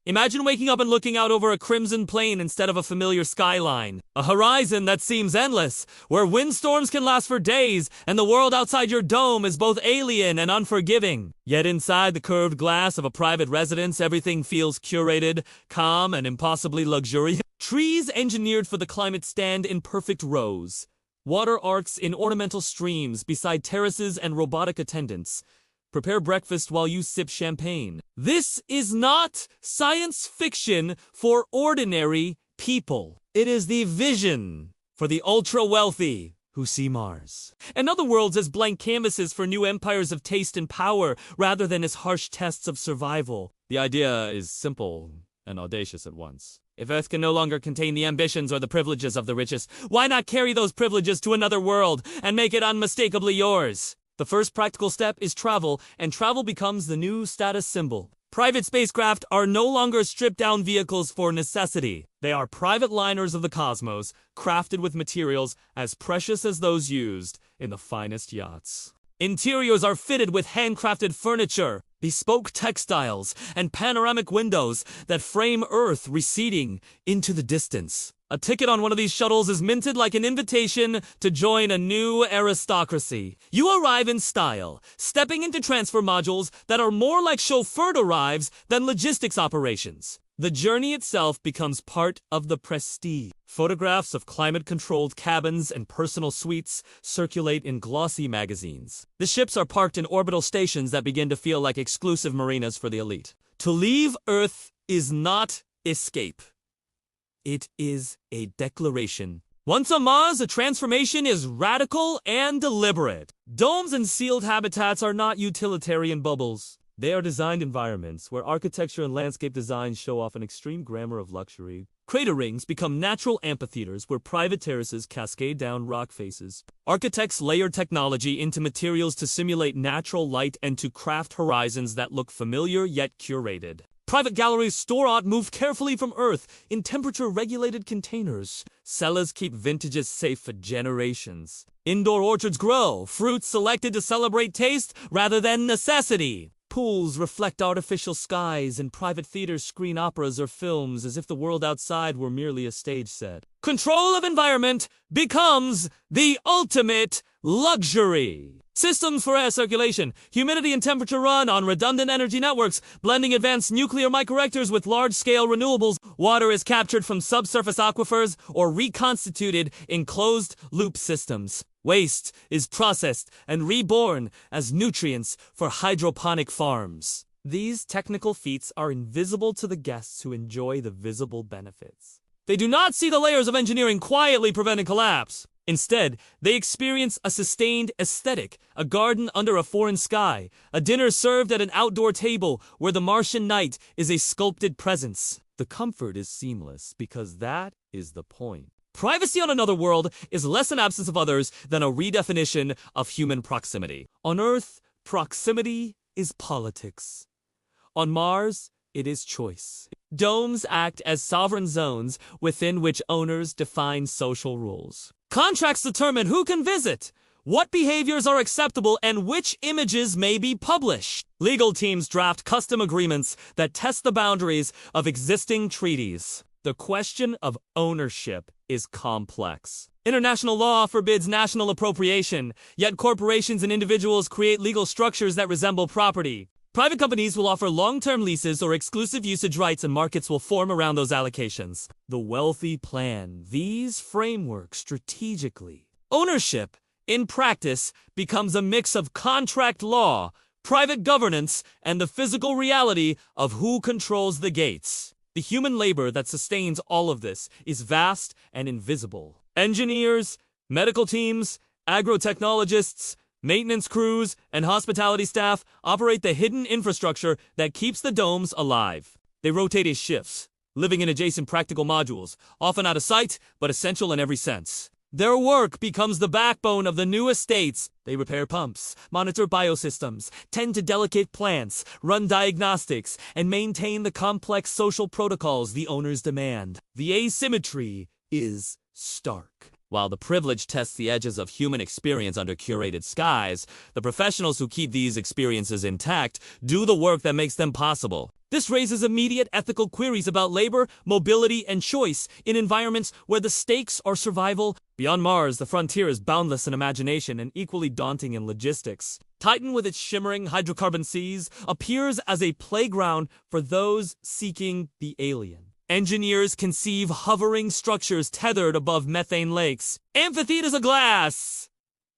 Imagine waking up and looking out over a crimson plain instead of a familiar skyline. A horizon that seems endless, where windstorms can last for days, and the world outside your dome is both alien and unforgiving. Yet inside the curved glass of a private residence, everything feels curated, calm, and impossibly luxurious. Trees engineered for the climate stand in perfect rows. Water arcs in ornamental streams beside terraces and robotic attendants. Prepare breakfast while you sip champagne. This is not science fiction for ordinary people. It is the vision for the ultra-wealthy who see Mars and other worlds as blank canvases for new empires of taste and power rather than as harsh tests of survival. The idea is simple and audacious at once. If Earth can no longer contain the ambitions or the privileges of the richest, why not carry those privileges to another world and make it unmistakably yours? The first practical step is travel, and travel becomes the new status symbol. Private spacecraft are no longer stripped-down vehicles for necessity. They are private liners of the cosmos, crafted with materials as precious as those used in the finest yachts. Interiors are fitted with handcrafted furniture, bespoke textiles, and panoramic windows that frame Earth receding into the distance. A ticket on one of these shuttles is minted like an invitation to join a new aristocracy. You arrive in style, stepping into transfer modules that are more like chauffeured arrives than logistics operations. The journey itself becomes part of the prestige. Photographs of climate-controlled cabins and personal suites circulate in glossy magazines. The ships are parked in orbital stations that begin to feel like exclusive marinas for the elite. To leave Earth is not escape. It is a declaration. Once on Mars, the transformation is radical and deliberate. Domes and sealed habitats are not utilitarian bubbles. They are designed environments where architecture and landscape design show off an extreme glamour of luxury. Crater rings become natural amphitheaters where private terraces cascade down rock faces. Architects layer technology into materials to simulate natural light and to craft horizons that look familiar yet curated. Private galleries store art moved carefully from Earth in temperature-regulated containers. Cellars keep vintages safe for generations. Indoor orchards grow, fruits selected to celebrate taste rather than necessity. Pools reflect artificial skies, and private theaters screen operas or films as if the world outside were merely a stage set. Control of environment becomes the ultimate luxury. Systems for air circulation, humidity and temperature run on redundant energy networks, blending advanced nuclear microreactors with large-scale renewables. Water is captured from subsurface aquifers or reconstituted in closed-loop systems. Waste is processed and reborn as nutrients for hydroponic farms. These technical feats are invisible to the guests who enjoy the visible benefits. They do not see the layers of engineering quietly preventing collapse. Instead, they experience a sustained aesthetic, a garden under a foreign sky, a dinner served at an outdoor table where the Martian night is a sculpted presence. The comfort is seamless because that is the point. Privacy on another world is less an absence of others than a redefinition of human proximity. On Earth, proximity is politics. On Mars, it is choice. Domes act as sovereign zones within which owners define social rules. Contracts determine who can visit, what behaviors are acceptable, and which images may be published. Legal teams draft custom agreements that test the boundaries of existing treaties. The question of ownership is complex. International law forbids national appropriation, yet corporations and individuals create legal structures that resemble property. Private companies will offer long-term leases or exclusive usage rights, and markets will form around those allocations. The wealthy plan these frameworks strategically. Ownership, in practice, becomes a mix of contract law, private governance, and the physical reality of who controls the gates. The human labor that sustains all of this is vast and invisible. Engineers, medical teams, agrotechnologists, maintenance crews, and hospitality staff operate the hidden infrastructure that keeps the domes alive. They rotate as shifts, living in adjacent practical modules, often out of sight, but essential in every sense. Their work becomes the backbone of the new estates. They repair pumps, monitor biosystems, tend to delicate plants, run diagnostics, and maintain the complex social protocols the owners demand. The asymmetry is stark. While the privileged test the edges of human experience under curated skies, the professionals who keep these experiences intact do the work that makes them possible. This raises immediate ethical queries about labor, mobility, and choice in environments where the stakes are survival. Beyond Mars, the frontier is boundless in imagination and equally daunting in logistics. Titan, with its shimmering hydrocarbon seas, appears as a playground for those seeking the alien. Engineers conceive hovering structures tethered above methane lakes, amphitheaters of glass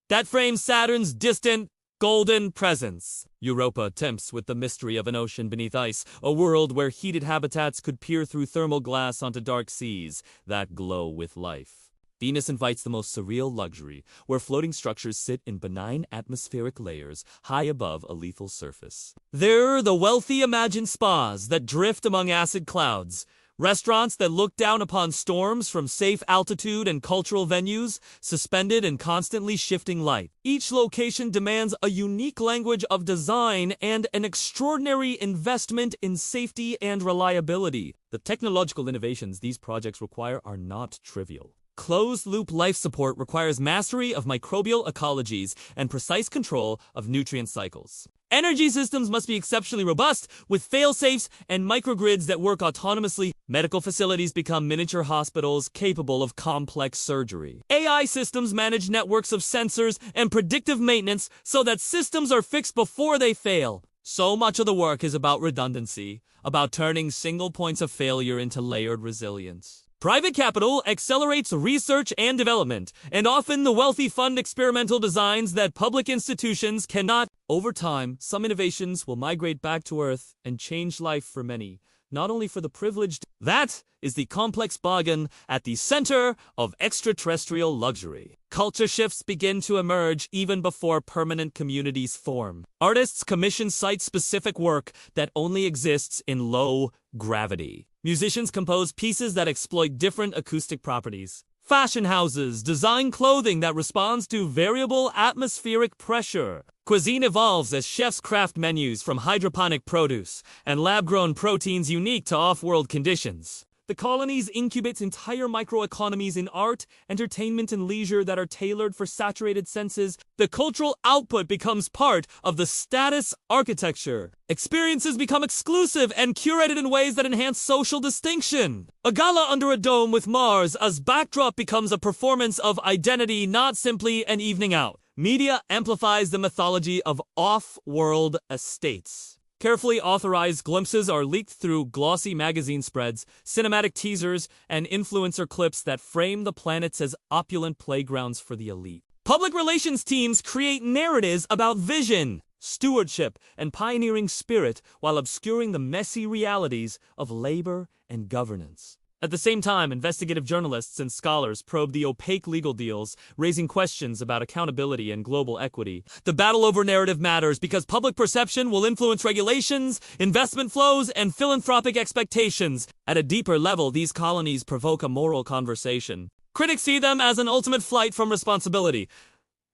that frame Saturn's distant, golden presence. Europa tempts with the mystery of an ocean beneath ice, a world where heated habitats could peer through thermal glass onto dark seas that glow with life. Venus invites the most surreal luxury, where floating structures sit in benign atmospheric layers high above a lethal surface. There, the wealthy imagine spas that drift among acid clouds, restaurants that look down upon storms from safe altitude, and cultural venues suspended in constantly shifting light. Each location demands a unique language of design and an extraordinary investment in safety and reliability. The technological innovations these projects require are not trivial. Closed-loop life support requires mastery of microbial ecologies and precise control of nutrient cycles. Energy systems must be exceptionally robust, with fail-safes and microgrids that work autonomously. Medical facilities become miniature hospitals capable of complex surgery. AI systems manage networks of sensors and predictive maintenance so that systems are fixed before they fail. So much of the work is about redundancy, about turning single points of failure into layered resilience. Private capital accelerates research and development, and often the wealthy fund experimental designs that public institutions cannot. Over time, some innovations will migrate back to Earth and change life for many, not only for the privileged. That is the complex bargain at the center of extraterrestrial luxury. Culture shifts begin to emerge even before permanent communities form. Artists commission site-specific work that only exists in low gravity. Musicians compose pieces that exploit different acoustic properties. Fashion houses design clothing that responds to variable atmospheric pressure. Cuisine evolves as chefs craft menus from hydroponic produce and lab-grown proteins unique to off-world conditions. The Colonies incubates entire microeconomies in art, entertainment, and leisure that are tailored for saturated senses. The cultural output becomes part of the status architecture. Experiences become exclusive and curated in ways that enhance social distinction. A gala under a dome with Mars as backdrop becomes a performance of identity, not simply an evening out. Media amplifies the mythology of off-world estates. Carefully authorized glimpses are leaked through glossy magazine spreads, cinematic teasers, and influencer clips that frame the planets as opulent playgrounds for the elite. Public relations teams create narratives about vision, stewardship, and pioneering spirit while obscuring the messy realities of labor and governance. At the same time, investigative journalists and scholars probe the opaque legal deals, raising questions about accountability and global equity. The battle over narrative matters because public perception will influence regulations, investment flows, and philanthropic expectations. At a deeper level, these colonies provoke a moral conversation. Critics see them as an ultimate flight from responsibility,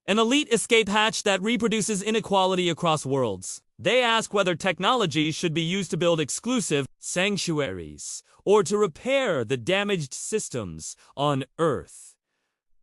an elite escape hatch that reproduces inequality across worlds. They ask whether technology should be used to build exclusive sanctuaries or to repair the damaged systems on Earth.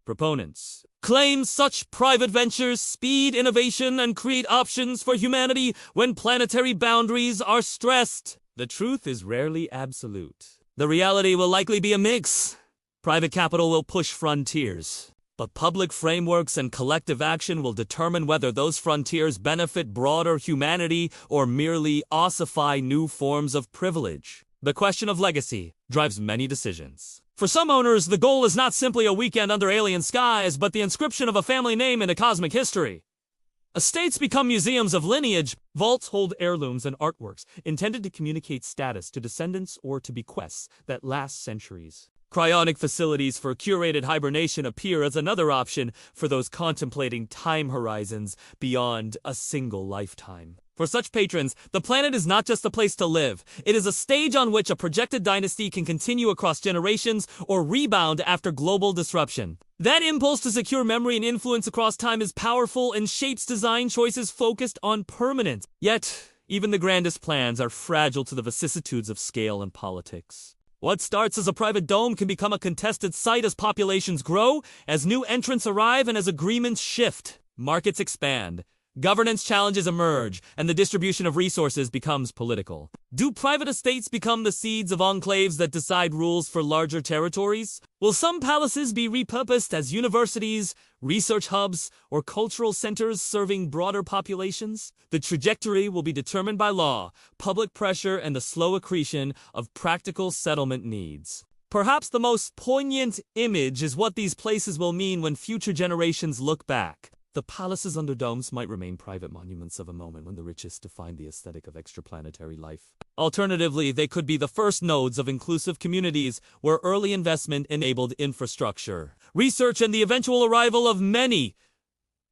Proponents claim such private ventures speed innovation and create options for humanity when planetary boundaries are stressed. The truth is rarely absolute. The reality will likely be a mix. Private capital will push frontiers, but public frameworks and collective action will determine whether those frontiers benefit broader humanity or merely ossify new forms of privilege. The question of legacy drives many decisions. For some owners, the goal is not simply a weekend under alien skies, but the inscription of a family name into cosmic history. Estates become museums of lineage. Vaults hold heirlooms and artworks intended to communicate status to descendants or to bequests that last centuries. Cryonic facilities for curated hibernation appear as another option for those contemplating time horizons beyond a single lifetime. For such patrons, the planet is not just a place to live. It is a stage on which a projected dynasty can continue across generations or rebound after global disruption. That impulse to secure memory and influence across time is powerful and shapes design choices focused on permanence. Yet, even the grandest plans are fragile to the vicissitudes of scale and politics. What starts as a private dome can become a contested site as populations grow, as new entrants arrive, and as agreements shift. Markets expand. Governance challenges emerge, and the distribution of resources becomes political. Do private estates become the seeds of enclaves that decide rules for larger territories? Will some palaces be repurposed as universities, research hubs, or cultural centers serving broader populations? The trajectory will be determined by law, public pressure, and the slow accretion of practical settlement needs. Perhaps the most poignant image is what these places will mean when future generations look back. The palaces under domes might remain private monuments of a moment when the richest defined the aesthetic of extraplanetary life. Alternatively, they could be the first nodes of inclusive communities where early investment enabled infrastructure, research, and the eventual arrival of many.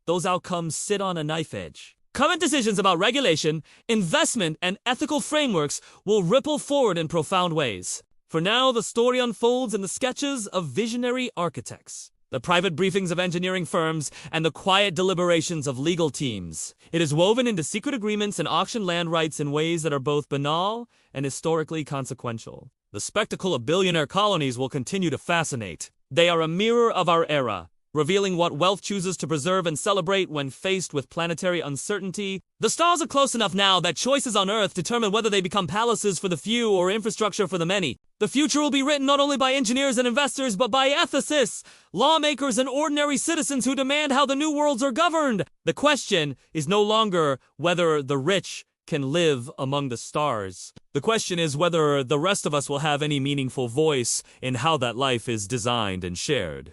Those outcomes sit on a knife edge. Current decisions about regulation, investment, and ethical frameworks will ripple forward in profound ways. For now, the story unfolds in the sketches of visionary architects, the private briefings of engineering firms, and the quiet deliberations of legal teams. It is woven into secret agreements and auction land rights in ways that are both banal and historically consequential. The spectacle of billionaire colonies will continue to fascinate. They are a mirror of our era, revealing what wealth chooses to preserve and celebrate when faced with planetary uncertainty. The stars are close enough now that choices on Earth determine whether they become palaces for the few or infrastructure for the many. The future will be written not only by engineers and investors, but by ethicists, lawmakers, and ordinary citizens who demand how the new worlds are governed. The question is no longer whether the rich can live among the stars. The question is whether the rest of us will have any meaningful voice in how that life is designed and shared.